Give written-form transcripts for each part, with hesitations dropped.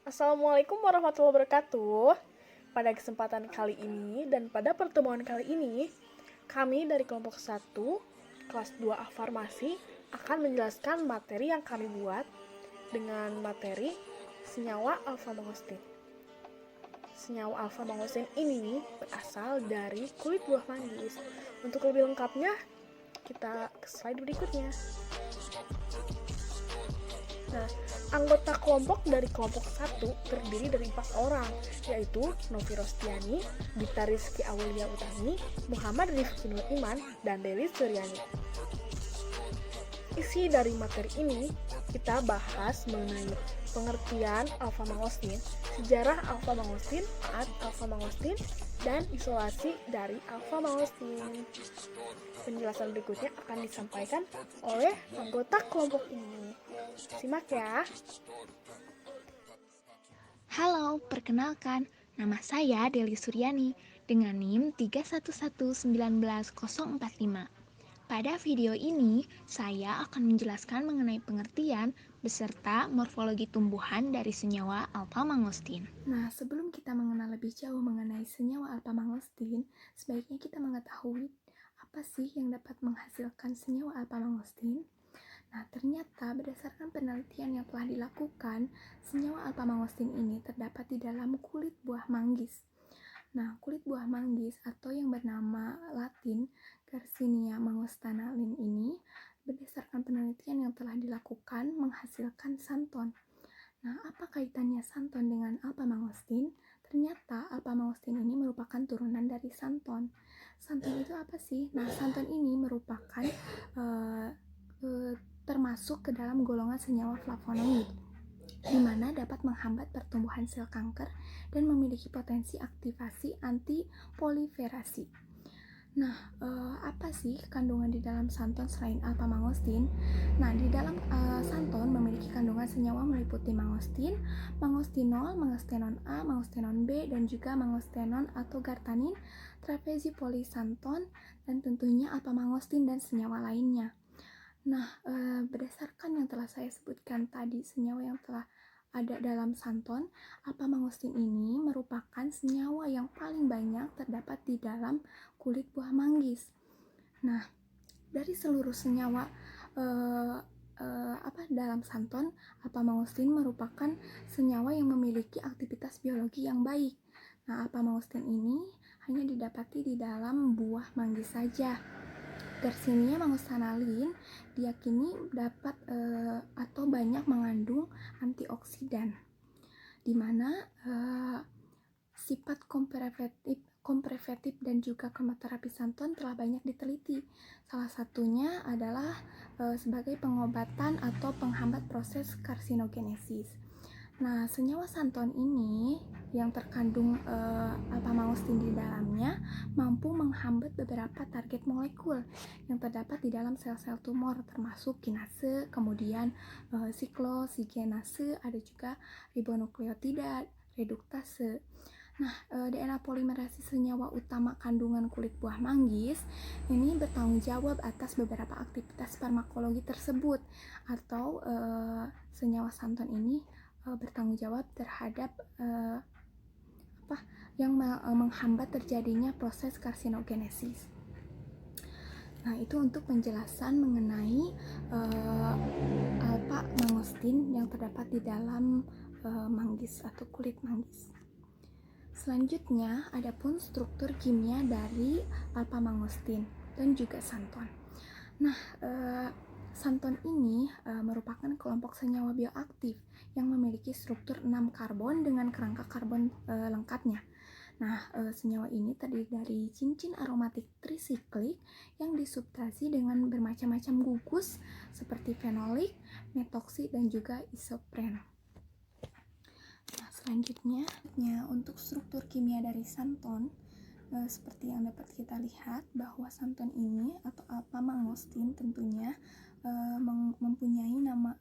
Assalamualaikum warahmatullahi wabarakatuh. Pada kesempatan kali ini dan pada pertemuan kali ini, kami dari kelompok 1, kelas 2A Farmasi akan menjelaskan materi yang kami buat dengan materi senyawa alfa-mangostin. Senyawa alfa-mangostin ini berasal dari kulit buah manggis. Untuk lebih lengkapnya, kita ke slide berikutnya. Nah, anggota kelompok dari kelompok 1 terdiri dari 4 orang, yaitu Novi Rostiani, Dita Rizky Aulia Utami, Muhammad Rifki Nur Iman, dan Deli Suryani. Isi dari materi ini, kita bahas mengenai pengertian alfa-mangostin, sejarah alfa-mangostin, saat alfa-mangostin, dan isolasi dari alfa-mangostin. Penjelasan berikutnya akan disampaikan oleh anggota kelompok ini. Simak ya. Halo, perkenalkan, nama saya Deli Suryani dengan NIM 31119045. Pada video ini, saya akan menjelaskan mengenai pengertian beserta morfologi tumbuhan dari senyawa alfa-mangostin. Nah, sebelum kita mengenal lebih jauh mengenai senyawa alfa-mangostin, sebaiknya kita mengetahui apa sih yang dapat menghasilkan senyawa alfa-mangostin. Nah, ternyata berdasarkan penelitian yang telah dilakukan, senyawa alfa-mangostin ini terdapat di dalam kulit buah manggis. Nah, kulit buah manggis atau yang bernama Latin Garcinia mangostanalin ini berdasarkan penelitian yang telah dilakukan menghasilkan santon. Nah, apa kaitannya santon dengan alfa-mangostin? Ternyata alfa-mangostin ini merupakan turunan dari santon. Santon itu apa sih? Nah, santon ini merupakan termasuk ke dalam golongan senyawa flavonoid, di mana dapat menghambat pertumbuhan sel kanker dan memiliki potensi aktivasi antiproliferasi. Nah, apa sih kandungan di dalam santon selain alfa-mangostin? Nah, di dalam santon memiliki kandungan senyawa meliputi mangostin, mangostinol, mangostenon A, mangostenon B, dan juga mangostenon atau gartanin, trafezipolisanton, dan tentunya alfa-mangostin dan senyawa lainnya. Nah, berdasarkan yang telah saya sebutkan tadi, senyawa yang telah ada dalam santon, alfa-mangostin ini merupakan senyawa yang paling banyak terdapat di dalam kulit buah manggis. Nah, dari seluruh senyawa dalam santon, alfa-mangostin merupakan senyawa yang memiliki aktivitas biologi yang baik. Nah, alfa-mangostin ini hanya didapati di dalam buah manggis saja. Garcinia mangostanalin diyakini dapat atau banyak mengandung antioksidan, di mana sifat kompreventif dan juga kemoterapi santon telah banyak diteliti. Salah satunya adalah sebagai pengobatan atau penghambat proses karsinogenesis. Nah, senyawa santon ini yang terkandung alfa-mangostin di dalamnya mampu menghambat beberapa target molekul yang terdapat di dalam sel-sel tumor, termasuk kinase, kemudian siklosigenase, ada juga ribonukleotida, reduktase. Nah, DNA polimerase senyawa utama kandungan kulit buah manggis ini bertanggung jawab atas beberapa aktivitas farmakologi tersebut, atau senyawa santon ini bertanggung jawab terhadap yang menghambat terjadinya proses karsinogenesis. Nah, itu untuk penjelasan mengenai alfa-mangostin yang terdapat di dalam manggis atau kulit manggis. Selanjutnya, adapun struktur kimia dari alfa-mangostin dan juga santon. Nah, santon ini merupakan kelompok senyawa bioaktif yang memiliki struktur 6 karbon dengan kerangka karbon lengkapnya. Nah, senyawa ini terdiri dari cincin aromatik trisiklik yang disubstansi dengan bermacam-macam gugus seperti fenolik, metoksi, dan juga isopren. Nah, selanjutnya untuk struktur kimia dari santon, seperti yang dapat kita lihat bahwa santon ini atau alfa-mangostin tentunya mempunyai nama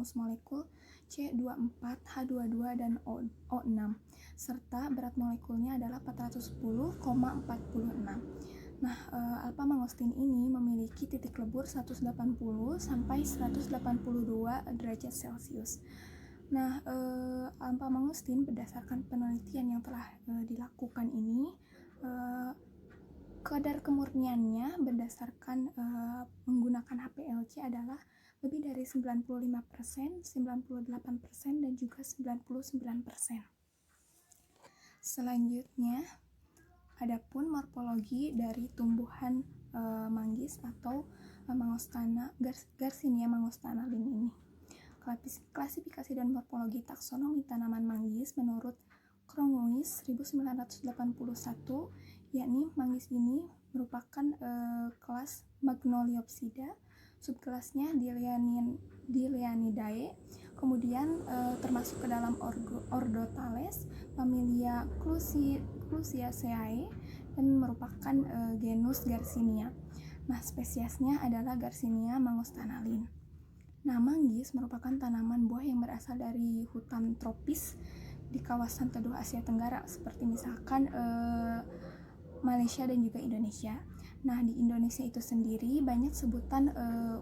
rumus molekul C24H22 dan O6, serta berat molekulnya adalah 410,46. Nah, alpha-mangostin ini memiliki titik lebur 180 sampai 182 derajat Celcius. Nah, alpha-mangostin berdasarkan penelitian yang telah dilakukan ini, kadar kemurniannya berdasarkan menggunakan HPLC adalah lebih dari 95%, 98%, dan juga 99%. Selanjutnya, adapun morfologi dari tumbuhan manggis atau Garcinia mangostana Linn ini. Klasifikasi dan morfologi taksonomi tanaman manggis menurut Cronquist 1981, yakni manggis ini merupakan kelas Magnoliopsida, subkelasnya Dilianidae, kemudian termasuk ke dalam ordo Thales, familia Clusiaceae, dan merupakan genus Garcinia. Nah, spesiesnya adalah Garcinia mangostana Linn. Nah, manggis merupakan tanaman buah yang berasal dari hutan tropis di kawasan teduh Asia Tenggara, seperti misalkan Malaysia dan juga Indonesia. Nah, di Indonesia itu sendiri banyak sebutan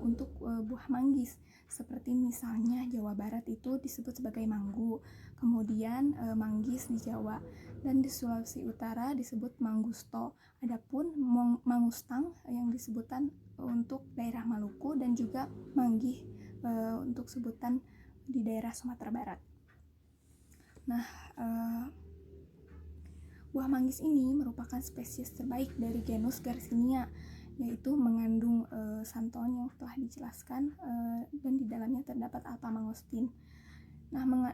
untuk buah manggis, seperti misalnya Jawa Barat itu disebut sebagai manggu, kemudian manggis di Jawa, dan di Sulawesi Utara disebut mangusto. Adapun mangustang yang disebutan untuk daerah Maluku, dan juga manggih untuk sebutan di daerah Sumatera Barat. Nah, buah manggis ini merupakan spesies terbaik dari genus Garcinia, yaitu mengandung santon yang telah dijelaskan, dan di dalamnya terdapat alpha-mangostin. Nah,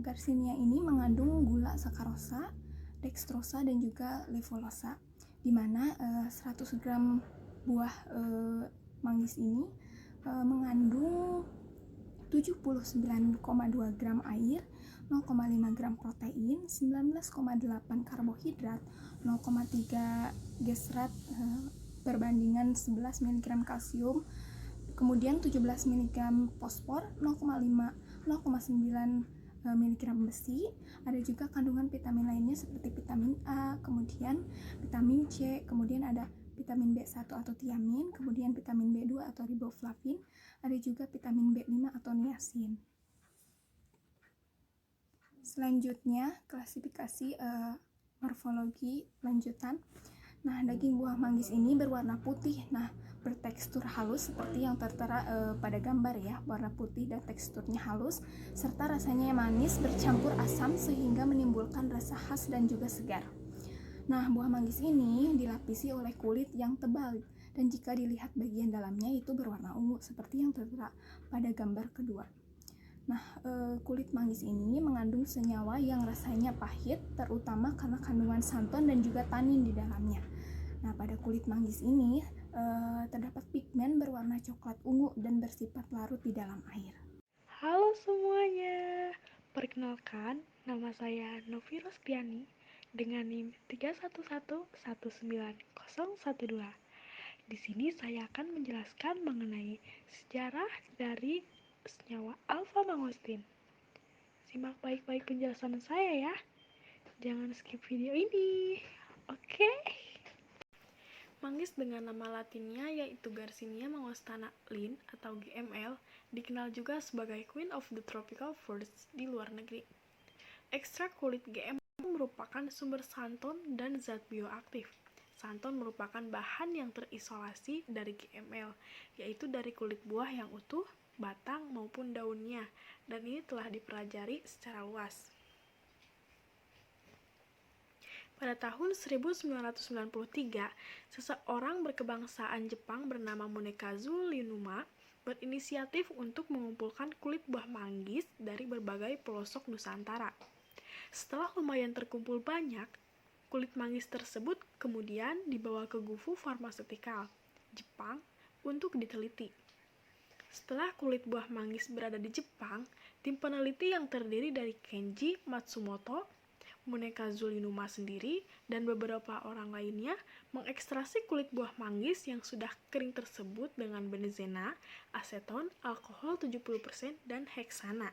Garcinia ini mengandung gula sakarosa, dextrosa, dan juga levolulosa, di mana 100 gram buah manggis ini mengandung 79,2 gram air, 0,5 gram protein, 19,8 karbohidrat, 0,3 gesrat berbandingan 11 mg kalsium, kemudian 17 mg fosfor, 0,9 mg besi. Ada juga kandungan vitamin lainnya seperti vitamin A, kemudian vitamin C, kemudian ada vitamin B1 atau tiamin, kemudian vitamin B2 atau riboflavin, ada juga vitamin B5 atau niacin. Selanjutnya, klasifikasi morfologi lanjutan. Nah, daging buah manggis ini berwarna putih, bertekstur halus seperti yang tertera pada gambar ya, warna putih dan teksturnya halus, serta rasanya manis bercampur asam sehingga menimbulkan rasa khas dan juga segar. Nah, buah manggis ini dilapisi oleh kulit yang tebal, dan jika dilihat bagian dalamnya itu berwarna ungu seperti yang tertera pada gambar kedua. Nah, kulit manggis ini mengandung senyawa yang rasanya pahit, terutama karena kandungan santon dan juga tanin di dalamnya. Nah, pada kulit manggis ini terdapat pigmen berwarna coklat ungu dan bersifat larut di dalam air. Halo semuanya, perkenalkan nama saya Novi Rostiani dengan NIM 31119012. Di sini saya akan menjelaskan mengenai sejarah dari senyawa alpha-mangostin. Simak baik-baik penjelasan saya ya. Jangan skip video ini. Oke? Manggis dengan nama latinnya yaitu Garcinia mangostana Linn atau GML, dikenal juga sebagai Queen of the Tropical Fruits di luar negeri. Ekstrak kulit GML merupakan sumber santon dan zat bioaktif. Santon merupakan bahan yang terisolasi dari GML, yaitu dari kulit buah yang utuh, batang maupun daunnya, dan ini telah dipelajari secara luas. Pada tahun 1993, seseorang berkebangsaan Jepang bernama Munekazu Linuma berinisiatif untuk mengumpulkan kulit buah manggis dari berbagai pelosok Nusantara. Setelah lumayan terkumpul banyak, kulit manggis tersebut kemudian dibawa ke Gufu Pharmaceutical, Jepang, untuk diteliti. Setelah kulit buah manggis berada di Jepang, tim peneliti yang terdiri dari Kenji Matsumoto, Monecazulinuma sendiri dan beberapa orang lainnya mengekstraksi kulit buah manggis yang sudah kering tersebut dengan benzena, aseton, alkohol 70%, dan heksana.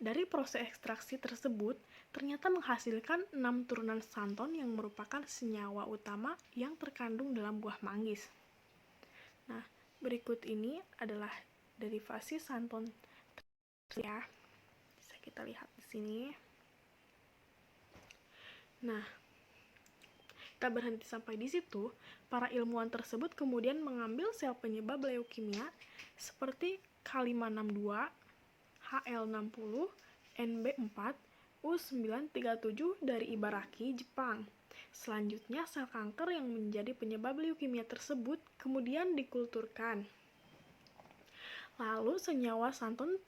Dari proses ekstraksi tersebut, ternyata menghasilkan 6 turunan santon yang merupakan senyawa utama yang terkandung dalam buah manggis. Nah, berikut ini adalah derivasi santon ya. Bisa kita lihat di sini. Nah, tak berhenti sampai di situ, para ilmuwan tersebut kemudian mengambil sel penyebab leukemia seperti K562, HL60, NB4, U937 dari Ibaraki, Jepang. Selanjutnya, sel kanker yang menjadi penyebab leukemia tersebut kemudian dikulturkan. Lalu, senyawa santon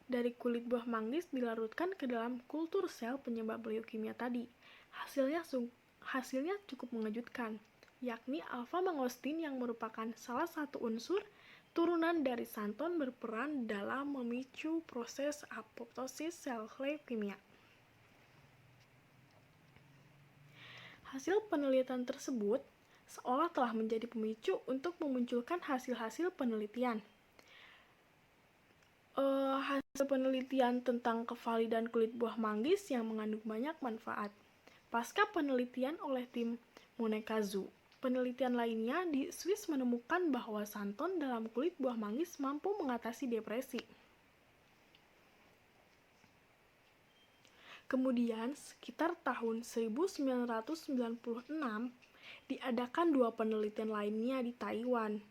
dari kulit buah manggis dilarutkan ke dalam kultur sel penyebab leukemia tadi. Hasilnya cukup mengejutkan, yakni alpha-mangostin yang merupakan salah satu unsur turunan dari santon berperan dalam memicu proses apoptosis sel leukemia. Hasil penelitian tersebut seolah telah menjadi pemicu untuk memunculkan hasil-hasil penelitian. Hasil penelitian tentang kevalidan kulit buah manggis yang mengandung banyak manfaat. Pasca penelitian oleh tim Monekazu, penelitian lainnya di Swiss menemukan bahwa santon dalam kulit buah manggis mampu mengatasi depresi. Kemudian, sekitar tahun 1996, diadakan 2 penelitian lainnya di Taiwan,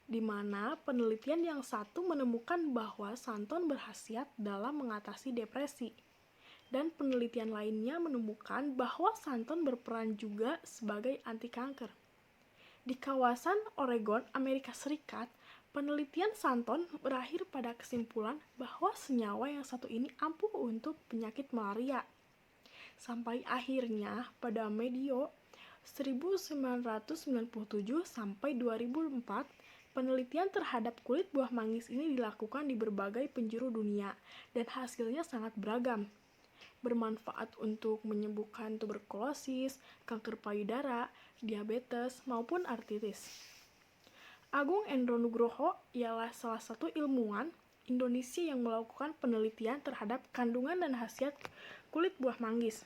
di mana penelitian yang satu menemukan bahwa santon berkhasiat dalam mengatasi depresi, dan penelitian lainnya menemukan bahwa santon berperan juga sebagai anti kanker. Di kawasan Oregon, Amerika Serikat, penelitian santon berakhir pada kesimpulan bahwa senyawa yang satu ini ampuh untuk penyakit malaria. Sampai akhirnya pada medio 1997 sampai 2004, penelitian terhadap kulit buah manggis ini dilakukan di berbagai penjuru dunia dan hasilnya sangat beragam. Bermanfaat untuk menyembuhkan tuberkulosis, kanker payudara, diabetes, maupun artritis. Agung Endro Nugroho ialah salah satu ilmuwan Indonesia yang melakukan penelitian terhadap kandungan dan khasiat kulit buah manggis.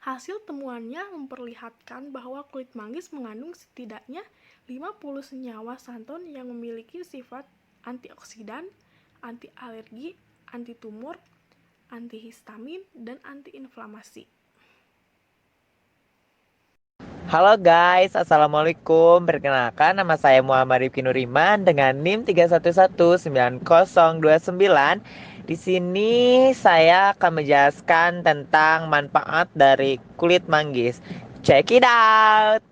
Hasil temuannya memperlihatkan bahwa kulit manggis mengandung setidaknya 50 senyawa santon yang memiliki sifat antioksidan, anti-alergi, anti-tumor, antihistamin, dan antiinflamasi. Halo guys, Assalamualaikum. Perkenalkan, nama saya Muhammad Rifki Nuriman dengan NIM 3119029. Di sini saya akan menjelaskan tentang manfaat dari kulit manggis. Check it out.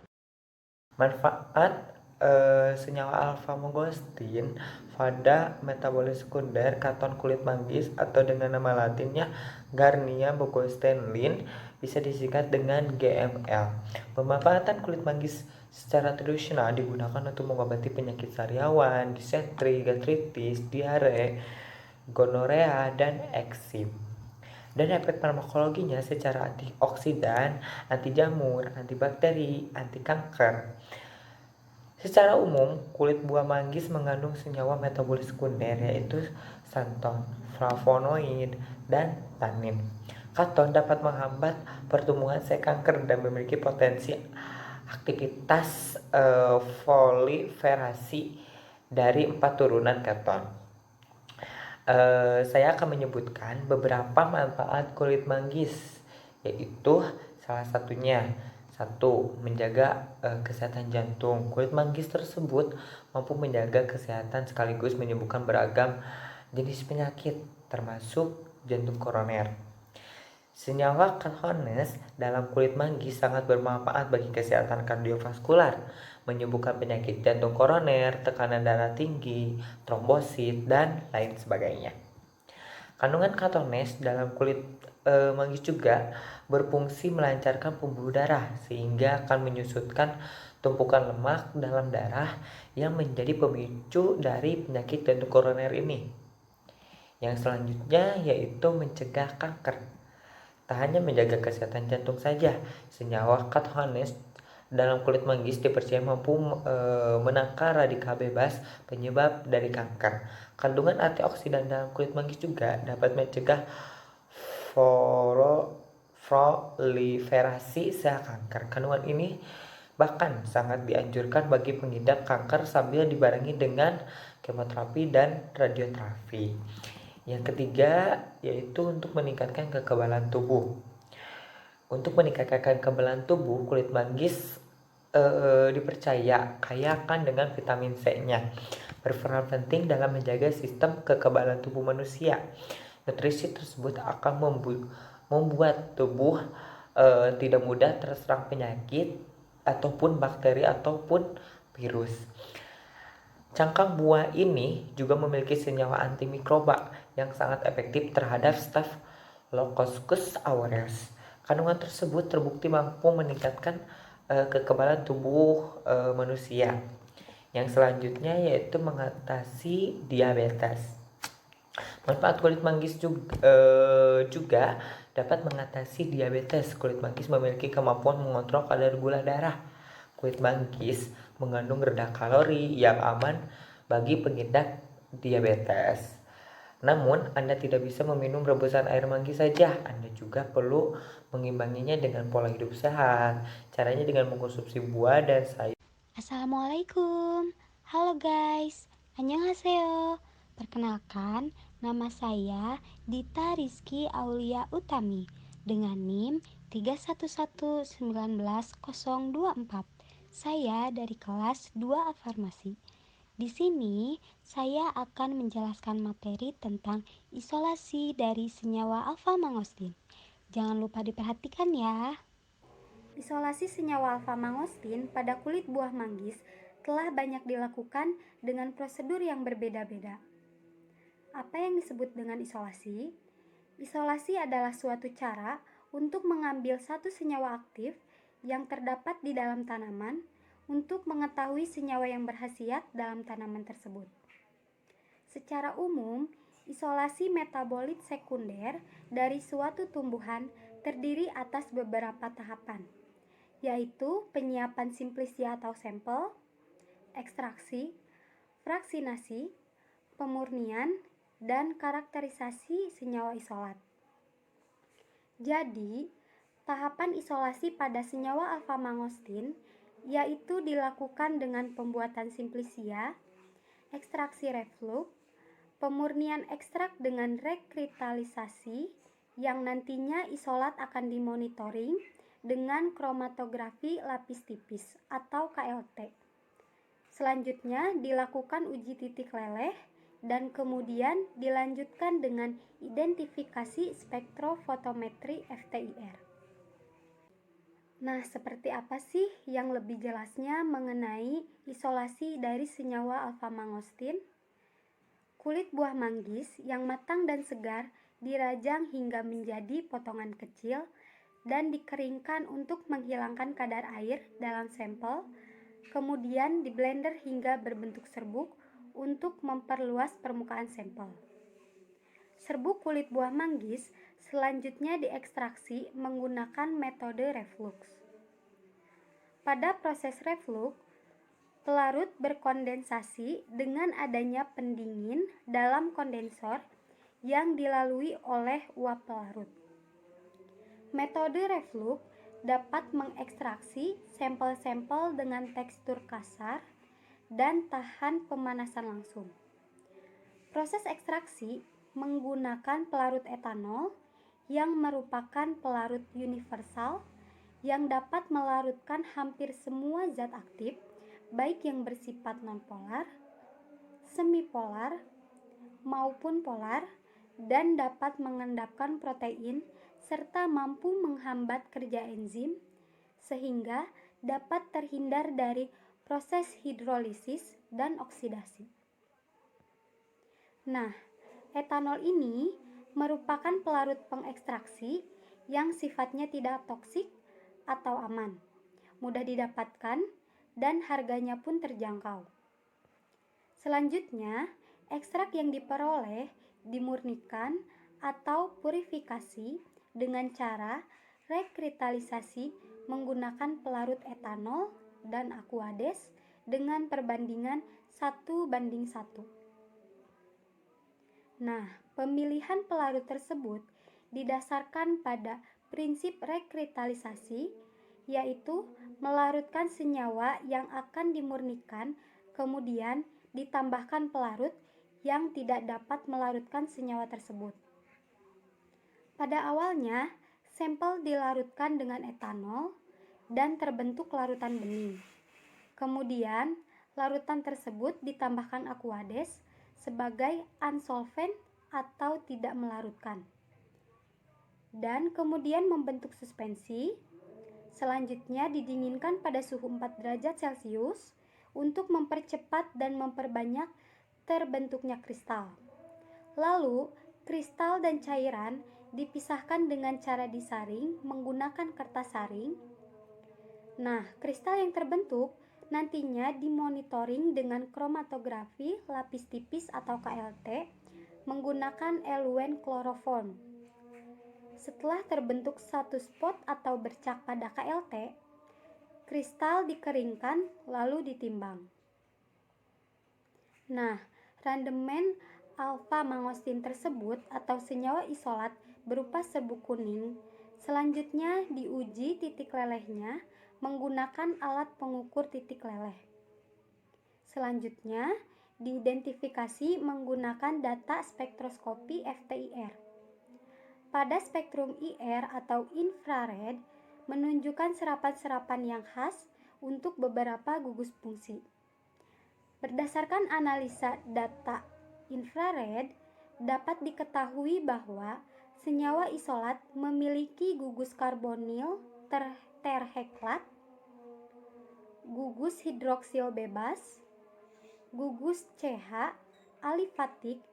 Manfaat senyawa alpha-mangostin pada metabolis sekunder katon kulit manggis atau dengan nama latinnya Garnia bucostenlin bisa disingkat dengan GML. Pemanfaatan kulit manggis secara tradisional digunakan untuk mengobati penyakit sariawan, disentri, gastritis, diare, gonorea, dan eksim. Dan efek farmakologinya secara antioksidan, anti jamur, antibakteri, anti kanker. Secara umum, kulit buah manggis mengandung senyawa metabolis sekunder yaitu santon, flavonoid, dan tanin. Katon dapat menghambat pertumbuhan sel kanker dan memiliki potensi aktivitas proliferasi dari 4 turunan katon. Saya akan menyebutkan beberapa manfaat kulit manggis, yaitu salah satunya 1. Menjaga kesehatan jantung. Kulit manggis tersebut mampu menjaga kesehatan sekaligus menyembuhkan beragam jenis penyakit, termasuk jantung koroner. Senyawa katones dalam kulit manggis sangat bermanfaat bagi kesehatan kardiovaskular, menyembuhkan penyakit jantung koroner, tekanan darah tinggi, trombosit, dan lain sebagainya. Kandungan katones dalam kulit manggis juga berfungsi melancarkan pembuluh darah sehingga akan menyusutkan tumpukan lemak dalam darah yang menjadi pemicu dari penyakit jantung koroner ini. Yang selanjutnya yaitu mencegah kanker. Tak hanya menjaga kesehatan jantung saja, senyawa katones dalam kulit manggis dipercaya mampu menangkal radikal bebas penyebab dari kanker. Kandungan antioksidan dalam kulit manggis juga dapat mencegah proliferasi sel kanker. Kandungan ini bahkan sangat dianjurkan bagi pengidap kanker sambil dibarengi dengan kemoterapi dan radioterapi. Yang ketiga yaitu untuk meningkatkan kekebalan tubuh. Untuk meningkatkan kekebalan tubuh, kulit manggis dipercaya kaya akan dengan vitamin C-nya. Berperan penting dalam menjaga sistem kekebalan tubuh manusia. Nutrisi tersebut akan membuat tubuh tidak mudah terserang penyakit ataupun bakteri ataupun virus. Cangkang buah ini juga memiliki senyawa antimikroba yang sangat efektif terhadap Staphylococcus aureus. Kandungan tersebut terbukti mampu meningkatkan kekebalan tubuh manusia. Yang selanjutnya yaitu mengatasi diabetes. Manfaat kulit manggis juga dapat mengatasi diabetes. Kulit manggis memiliki kemampuan mengontrol kadar gula darah. Kulit manggis mengandung rendah kalori yang aman bagi pengidap diabetes. Namun, Anda tidak bisa meminum rebusan air manggis saja. Anda juga perlu mengimbanginya dengan pola hidup sehat. Caranya dengan mengkonsumsi buah dan sayur. Assalamualaikum. Halo guys. Annyeonghaseyo. Perkenalkan, nama saya Dita Rizky Aulia Utami dengan NIM 31119024. Saya dari kelas 2 Farmasi. Di sini saya akan menjelaskan materi tentang isolasi dari senyawa alfa mangostin. Jangan lupa diperhatikan ya. Isolasi senyawa alfa mangostin pada kulit buah manggis telah banyak dilakukan dengan prosedur yang berbeda-beda. Apa yang disebut dengan isolasi? Isolasi adalah suatu cara untuk mengambil satu senyawa aktif yang terdapat di dalam tanaman untuk mengetahui senyawa yang berkhasiat dalam tanaman tersebut. Secara umum, isolasi metabolit sekunder dari suatu tumbuhan terdiri atas beberapa tahapan, yaitu penyiapan simplisia atau sampel, ekstraksi, fraksinasi, pemurnian, dan karakterisasi senyawa isolat. Jadi, tahapan isolasi pada senyawa alfa mangostin yaitu dilakukan dengan pembuatan simplisia, ekstraksi reflux, pemurnian ekstrak dengan rekristalisasi yang nantinya isolat akan dimonitoring dengan kromatografi lapis tipis atau KLT. Selanjutnya dilakukan uji titik leleh dan kemudian dilanjutkan dengan identifikasi spektrofotometri FTIR. Nah, seperti apa sih yang lebih jelasnya mengenai isolasi dari senyawa alfa mangostin? Kulit buah manggis yang matang dan segar dirajang hingga menjadi potongan kecil dan dikeringkan untuk menghilangkan kadar air dalam sampel, kemudian diblender hingga berbentuk serbuk untuk memperluas permukaan sampel. Serbuk kulit buah manggis selanjutnya diekstraksi menggunakan metode reflux. Pada proses reflux, pelarut berkondensasi dengan adanya pendingin dalam kondensor yang dilalui oleh uap pelarut. Metode reflux dapat mengekstraksi sampel-sampel dengan tekstur kasar dan tahan pemanasan langsung. Proses ekstraksi menggunakan pelarut etanol yang merupakan pelarut universal yang dapat melarutkan hampir semua zat aktif, baik yang bersifat nonpolar, semipolar, maupun polar, dan dapat mengendapkan protein serta mampu menghambat kerja enzim sehingga dapat terhindar dari proses hidrolisis dan oksidasi. Nah, etanol ini merupakan pelarut pengekstraksi yang sifatnya tidak toksik atau aman, mudah didapatkan, dan harganya pun terjangkau. Selanjutnya, ekstrak yang diperoleh dimurnikan atau purifikasi dengan cara rekristalisasi menggunakan pelarut etanol dan aquades dengan perbandingan 1:1. Nah, pemilihan pelarut tersebut didasarkan pada prinsip rekristalisasi, yaitu melarutkan senyawa yang akan dimurnikan, kemudian ditambahkan pelarut yang tidak dapat melarutkan senyawa tersebut. Pada awalnya, sampel dilarutkan dengan etanol dan terbentuk larutan bening. Kemudian, larutan tersebut ditambahkan aquades sebagai unsolvent atau tidak melarutkan. Dan kemudian membentuk suspensi. Selanjutnya didinginkan pada suhu 4 derajat Celcius untuk mempercepat dan memperbanyak terbentuknya kristal. Lalu, kristal dan cairan dipisahkan dengan cara disaring menggunakan kertas saring. Nah, kristal yang terbentuk nantinya dimonitoring dengan kromatografi lapis tipis atau KLT menggunakan eluen kloroform. Setelah terbentuk satu spot atau bercak pada KLT, kristal dikeringkan lalu ditimbang. Nah, randemen alfa mangostin tersebut atau senyawa isolat berupa serbuk kuning selanjutnya diuji titik lelehnya menggunakan alat pengukur titik leleh. Selanjutnya, diidentifikasi menggunakan data spektroskopi FTIR. Pada spektrum IR atau infrared menunjukkan serapan-serapan yang khas untuk beberapa gugus fungsi. Berdasarkan analisa data infrared, dapat diketahui bahwa senyawa isolat memiliki gugus karbonil terheklat, gugus hidroksil bebas, gugus CH, alifatik,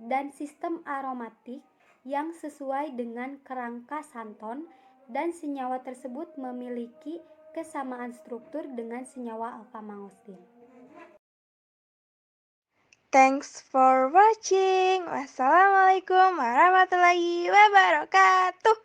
dan sistem aromatik yang sesuai dengan kerangka Santon, dan senyawa tersebut memiliki kesamaan struktur dengan senyawa alfa mangostin. Thanks for watching. Wassalamualaikum warahmatullahi wabarakatuh.